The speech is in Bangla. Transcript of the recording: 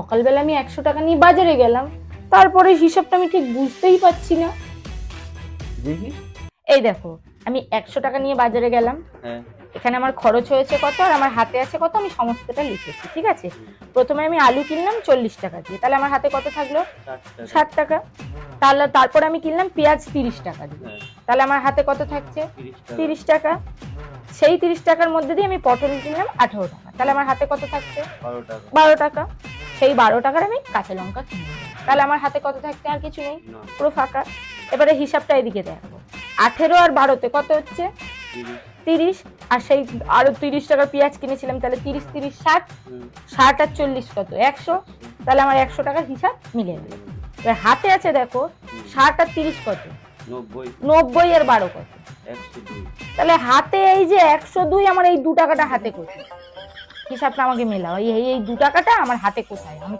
সকালবেলা আমি 100 টাকা নিয়ে বাজারে গেলাম, তারপরে হিসাবটা আমি ঠিক বুঝতেই পারছি না। দেখি। এই দেখো, আমি 100 টাকা নিয়ে বাজারে গেলাম, হ্যাঁ। এখানে আমার খরচ হয়েছে কত আর আমার হাতে আছে কত আমি সমস্তটা লিখেছি, ঠিক আছে। প্রথমে আমি আলু কিনলাম 40 টাকা দিয়ে, তাহলে আমার হাতে কত থাকলো? 60 টাকা। তাহলে তারপরে আমি কিনলাম পেঁয়াজ 30 টাকা দিয়ে, হ্যাঁ, তাহলে আমার হাতে কত থাকছে? 30 টাকা। 30 টাকা। সেই 30 টাকার মধ্যে দিয়ে আমি পটল কিনলাম 18 টাকা, তাহলে আমার হাতে কত থাকছে? 12 টাকা। 12 টাকা। সেই 12 টাকার আমি কাঁচা লঙ্কা কিনলাম, তাহলে আমার হাতে কত থাকছে? আর কিছু নেই, না, পুরো ফাঁকা। এবারে হিসাবটা এদিকে দেখো, 18 আর 12তে কত হচ্ছে? 30। 30। আর সেই আরো 30 টাকার পেঁয়াজ কিনেছিলাম, তাহলে 30 30 60, হুম, 60 আর 40 কত? 100। তাহলে আমার 100 টাকার হিসাব মিলে গেল। এবার হাতে আছে দেখো 60 আর 30 কত? 90। 90 আর 12 কত? 102। তাহলে হাতে এই যে 102, আমার এই 2 টাকাটা হাতে কোথায়? হিসাবটা আমাকে মেলাও, এই 2 টাকাটা আমার হাতে কোথায়? আমি